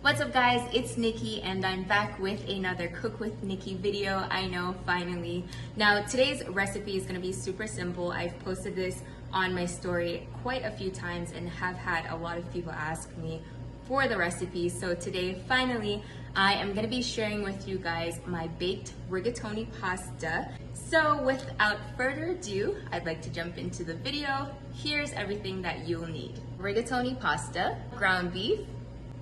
What's up guys, it's Nikki and I'm back with another Cook with Nikki video. I know, finally. Now today's recipe is going to be super simple. I've posted this on my story quite a few times and have had a lot of people ask me for the recipe. So today, finally, I am going to be sharing with you guys my baked rigatoni pasta. So without further ado, I'd like to jump into the video. Here's everything that you'll need. Rigatoni pasta, ground beef,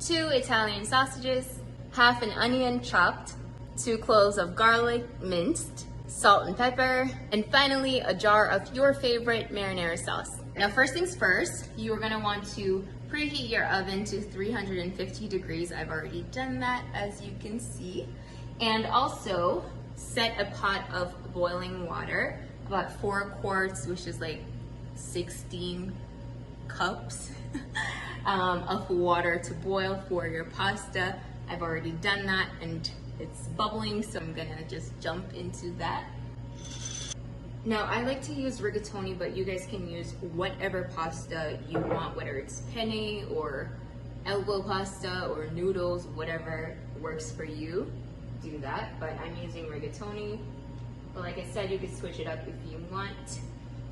2 Italian sausages, half an onion chopped, 2 cloves of garlic minced, salt and pepper, and finally a jar of your favorite marinara sauce. Now first things first, you are going to want to preheat your oven to 350 degrees. I've already done that, as you can see. And also set a pot of boiling water, about 4 quarts, which is like 16 cups of water to boil for your pasta. I've already done that and it's bubbling, so I'm gonna just jump into that. Now I like to use rigatoni, but you guys can use whatever pasta you want, whether it's penne or elbow pasta or noodles, whatever works for you, do that. But I'm using rigatoni. But like I said, you can switch it up if you want.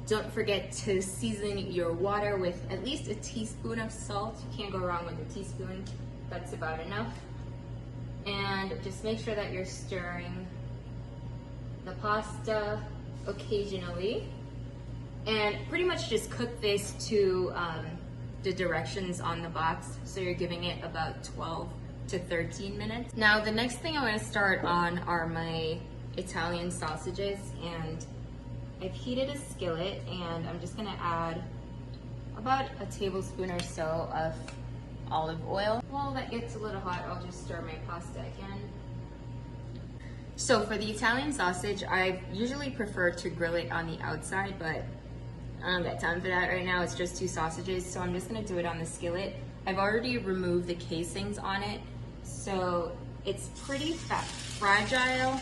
Don't forget to season your water with at least a teaspoon of salt. You can't go wrong with a teaspoon. That's about enough. And just make sure that you're stirring the pasta occasionally. And pretty much just cook this to the directions on the box. So you're giving it about 12 to 13 minutes. Now the next thing I'm going to start on are my Italian sausages, and I've heated a skillet and I'm just gonna add about a tablespoon or so of olive oil. While that gets a little hot, I'll just stir my pasta again. So for the Italian sausage, I usually prefer to grill it on the outside, but I don't got time for that right now. It's just 2 sausages, so I'm just gonna do it on the skillet. I've already removed the casings on it, so it's pretty fragile,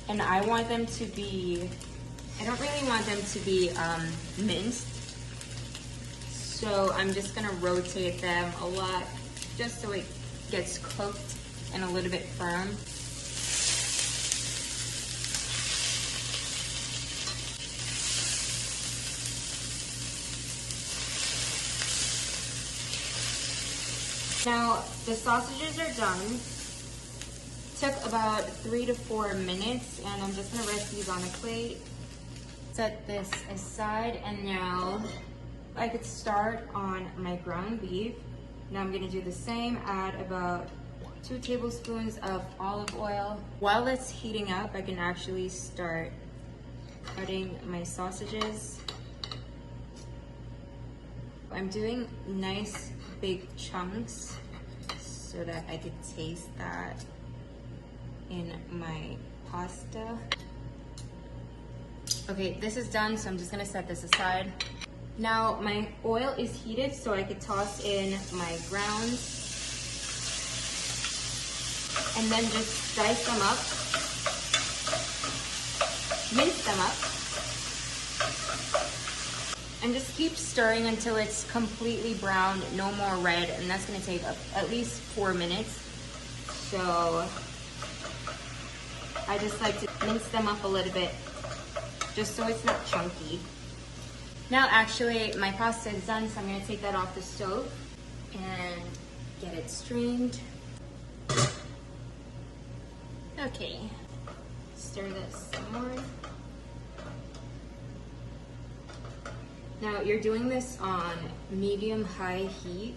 and I want them to be, I don't really want them to be minced, so I'm just gonna rotate them a lot just so it gets cooked and a little bit firm. Now the sausages are done. Took about 3 to 4 minutes, and I'm just gonna rest these on a plate. Set this aside, and now I could start on my ground beef. Now I'm gonna do the same, add about 2 tablespoons of olive oil. While it's heating up, I can actually start cutting my sausages. I'm doing nice big chunks so that I could taste that in my pasta. Okay, this is done, so I'm just gonna set this aside. Now my oil is heated, so I could toss in my grounds and then just dice them up, mince them up, and just keep stirring until it's completely brown, no more red, and that's gonna take at least 4 minutes. So I just like to mince them up a little bit, just so it's not chunky. Now actually my pasta is done, so I'm gonna take that off the stove and get it streamed. Okay, stir this some more. Now you're doing this on medium-high heat,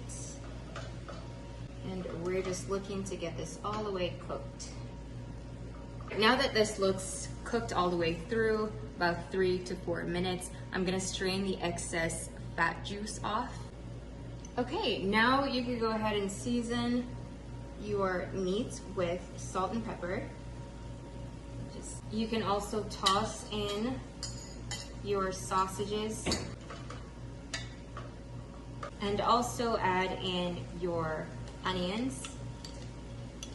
and we're just looking to get this all the way cooked. Now that this looks cooked all the way through, about 3 to 4 minutes, I'm gonna strain the excess fat juice off. Okay, now you can go ahead and season your meat with salt and pepper. You can also toss in your sausages and also add in your onions.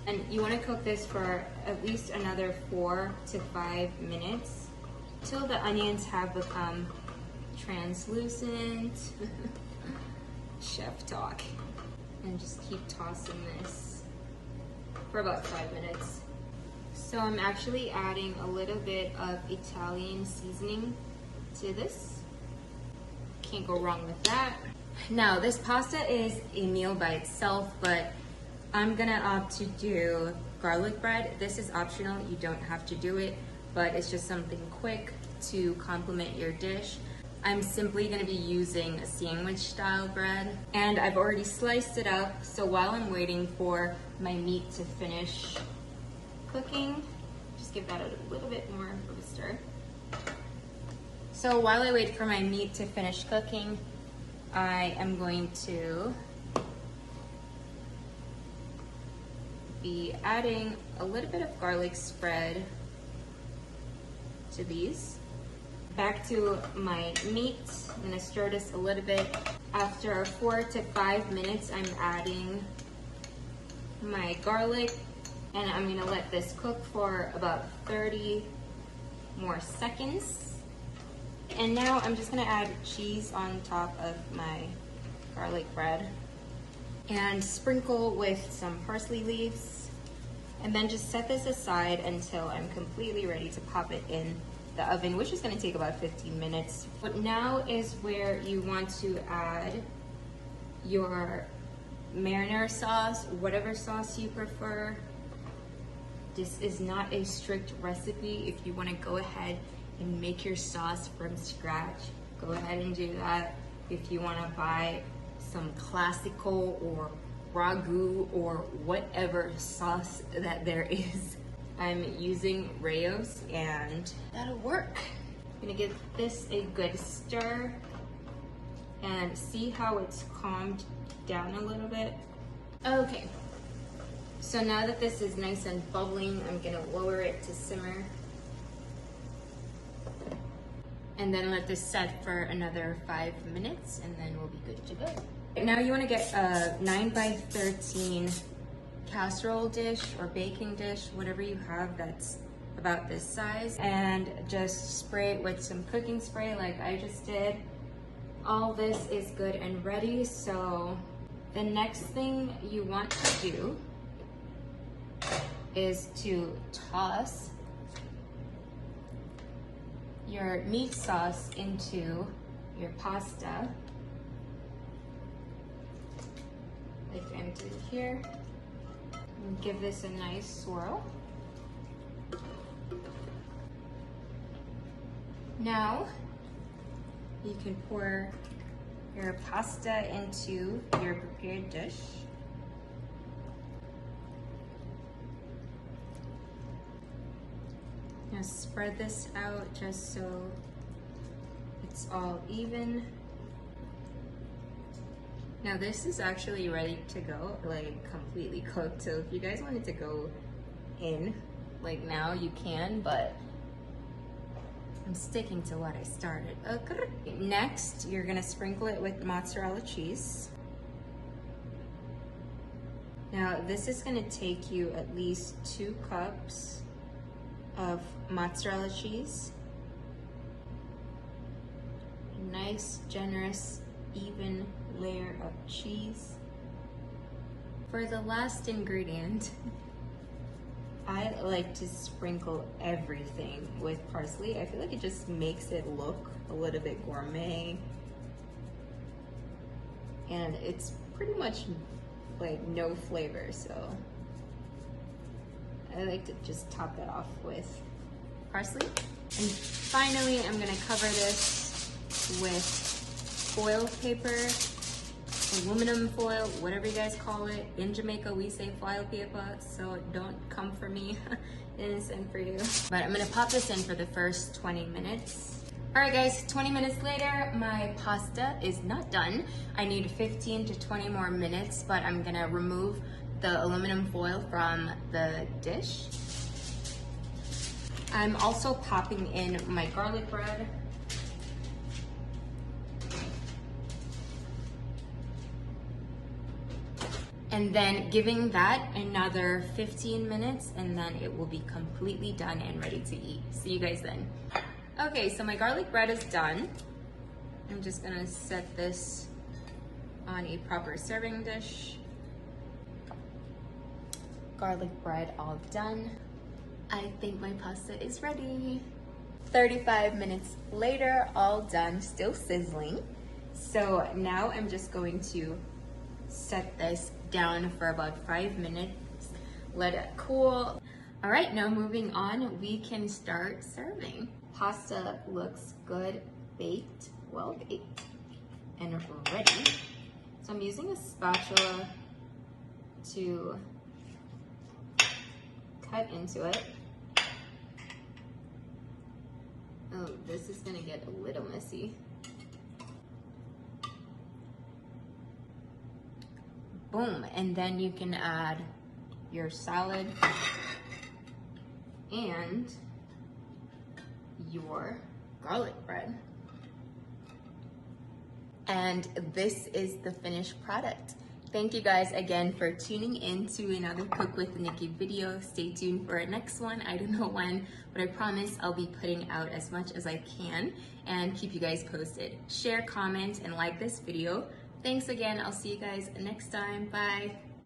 And you want to cook this for at least another 4 to 5 minutes till the onions have become translucent. Chef talk. and just keep tossing this for about 5 minutes. So I'm actually adding a little bit of Italian seasoning to this. Can't go wrong with that. Now this pasta is a meal by itself, but I'm gonna opt to do garlic bread. This is optional, you don't have to do it, but it's just something quick to complement your dish. I'm simply gonna be using a sandwich style bread, and I've already sliced it up, so while I'm waiting for my meat to finish cooking, just give that a little bit more of a stir. So while I wait for my meat to finish cooking, I am going to be adding a little bit of garlic spread to these. Back to my meat, I'm gonna stir this a little bit. After 4 to 5 minutes, I'm adding my garlic, and I'm gonna let this cook for about 30 more seconds. And now I'm just gonna add cheese on top of my garlic bread and sprinkle with some parsley leaves, and then just set this aside until I'm completely ready to pop it in the oven, which is gonna take about 15 minutes. But now is where you want to add your marinara sauce, whatever sauce you prefer. This is not a strict recipe. If you wanna go ahead and make your sauce from scratch, go ahead and do that. If you wanna buy some classical or ragu or whatever sauce that there is, I'm using Rayo's and that'll work. I'm gonna give this a good stir and see how it's calmed down a little bit. Okay, so now that this is nice and bubbling, I'm gonna lower it to simmer and then let this set for another 5 minutes, and then we'll be good to go. Now you wanna get a 9x13 casserole dish or baking dish, whatever you have that's about this size, and just spray it with some cooking spray like I just did. All this is good and ready, so the next thing you want to do is to toss your meat sauce into your pasta, like I'm doing here. And give this a nice swirl. Now you can pour your pasta into your prepared dish. Now spread this out just so it's all even. Now this is actually ready to go, like completely cooked. So if you guys wanted to go in, like now you can, but I'm sticking to what I started. Okay. Next, you're gonna sprinkle it with mozzarella cheese. Now this is gonna take you at least 2 cups of mozzarella cheese. Nice, generous, even layer of cheese. For the last ingredient, I like to sprinkle everything with parsley. I feel like it just makes it look a little bit gourmet. And it's pretty much like no flavor, so I like to just top that off with parsley. And finally, I'm gonna cover this with foil paper, aluminum foil, whatever you guys call it. In Jamaica, we say foil paper, so don't come for me. Innocent for you. But I'm gonna pop this in for the first 20 minutes. All right guys, 20 minutes later, my pasta is not done. I need 15 to 20 more minutes, but I'm gonna remove the aluminum foil from the dish. I'm also popping in my garlic bread. And then giving that another 15 minutes, and then it will be completely done and ready to eat. See you guys then. Okay, so my garlic bread is done. I'm just gonna set this on a proper serving dish. garlic bread all done. I think my pasta is ready. 35 minutes later, all done, still sizzling. So now I'm just going to set this down for about 5 minutes, let it cool. All right, now moving on, we can start serving. Pasta looks good, baked, well baked, and ready. So I'm using a spatula to cut into it. Oh, this is gonna get a little messy. Boom, and then you can add your salad and your garlic bread. And this is the finished product. Thank you guys again for tuning in to another Cook with Nikki video. Stay tuned for our next one. I don't know when, but I promise I'll be putting out as much as I can and keep you guys posted. Share, comment, and like this video. Thanks again. I'll see you guys next time. Bye.